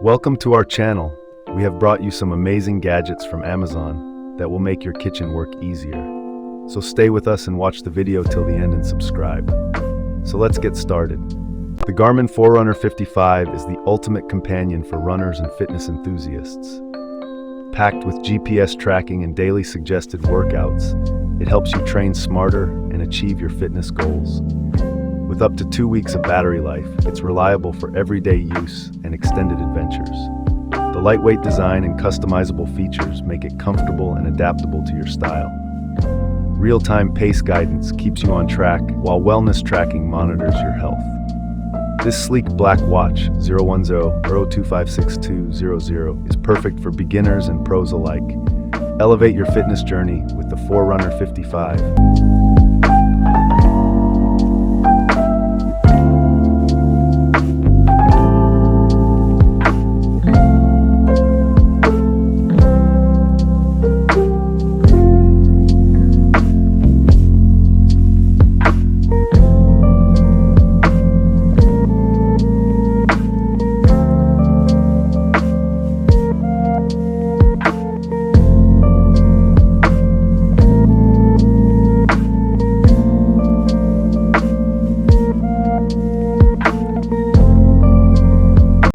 Welcome to our channel. We have brought you some amazing gadgets from Amazon that will make your kitchen work easier. So stay with us and watch the video till the end and subscribe. So let's get started. The Garmin Forerunner 55 is the ultimate companion for runners and fitness enthusiasts. Packed with GPS tracking and daily suggested workouts, it helps you train smarter and achieve your fitness goals. With up to 2 weeks of battery life, it's reliable for everyday use and extended adventures. The lightweight design and customizable features make it comfortable and adaptable to your style. Real-time pace guidance keeps you on track, while wellness tracking monitors your health. This sleek black watch, 010-0256200, is perfect for beginners and pros alike. Elevate your fitness journey with the Forerunner 55.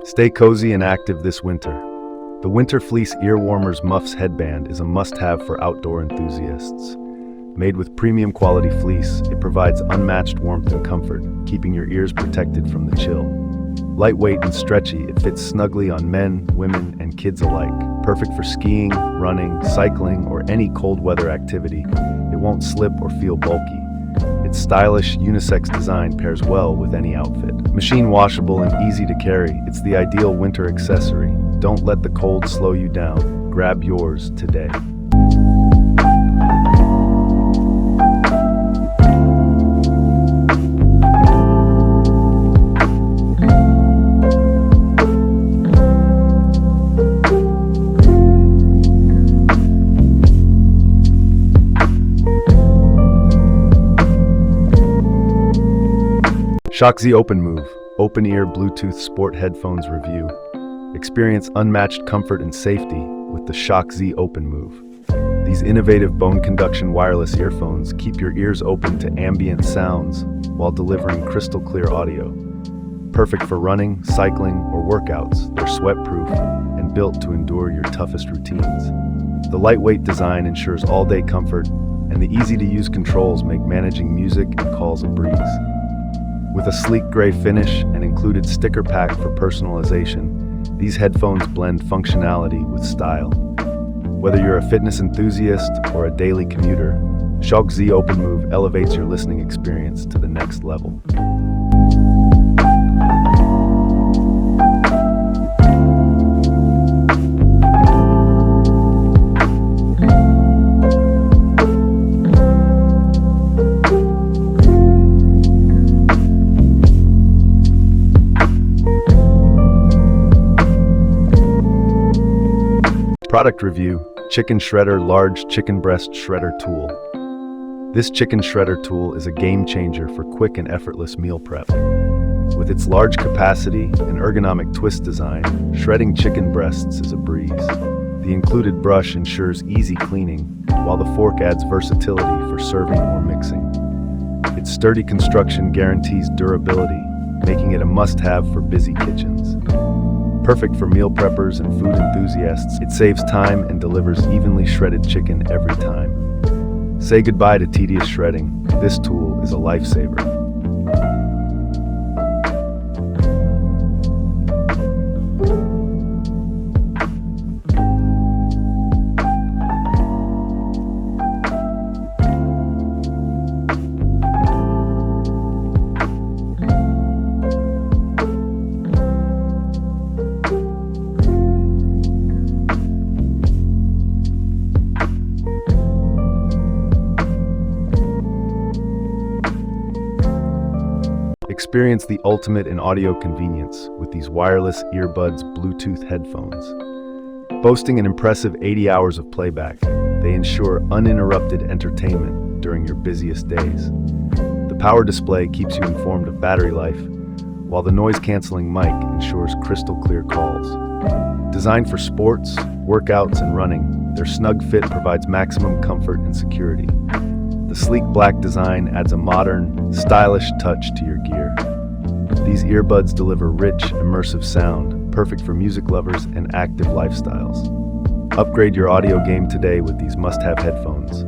Stay cozy and active this winter. The Winter Fleece Ear Warmers Muffs headband is a must-have for outdoor enthusiasts. Made with premium quality fleece, it provides unmatched warmth and comfort, keeping your ears protected from the chill. Lightweight and stretchy, it fits snugly on men, women, and kids alike. Perfect for skiing, running, cycling, or any cold weather activity. It won't slip or feel bulky. Its stylish, unisex design pairs well with any outfit. Machine washable and easy to carry, it's the ideal winter accessory. Don't let the cold slow you down. Grab yours today. Shock Z Open Move, Open Ear Bluetooth Sport Headphones Review. Experience unmatched comfort and safety with the Shock Z Open Move. These innovative bone conduction wireless earphones keep your ears open to ambient sounds while delivering crystal clear audio. Perfect for running, cycling, or workouts, they're sweat-proof and built to endure your toughest routines. The lightweight design ensures all-day comfort, and the easy-to-use controls make managing music and calls a breeze. With a sleek gray finish and included sticker pack for personalization, these headphones blend functionality with style. Whether you're a fitness enthusiast or a daily commuter, Shock Z Open Move elevates your listening experience to the next level. Product review: Chicken Shredder Large Chicken Breast Shredder Tool. This chicken shredder tool is a game changer for quick and effortless meal prep. With its large capacity and ergonomic twist design, shredding chicken breasts is a breeze. The included brush ensures easy cleaning, while the fork adds versatility for serving or mixing. Its sturdy construction guarantees durability, making it a must-have for busy kitchens. Perfect for meal preppers and food enthusiasts, it saves time and delivers evenly shredded chicken every time. Say goodbye to tedious shredding. This tool is a lifesaver. Experience the ultimate in audio convenience with these wireless earbuds Bluetooth headphones. Boasting an impressive 80 hours of playback, they ensure uninterrupted entertainment during your busiest days. The power display keeps you informed of battery life, while the noise-canceling mic ensures crystal clear calls. Designed for sports, workouts, and running, their snug fit provides maximum comfort and security. The sleek black design adds a modern, stylish touch to your gear. These earbuds deliver rich, immersive sound, perfect for music lovers and active lifestyles. Upgrade your audio game today with these must-have headphones.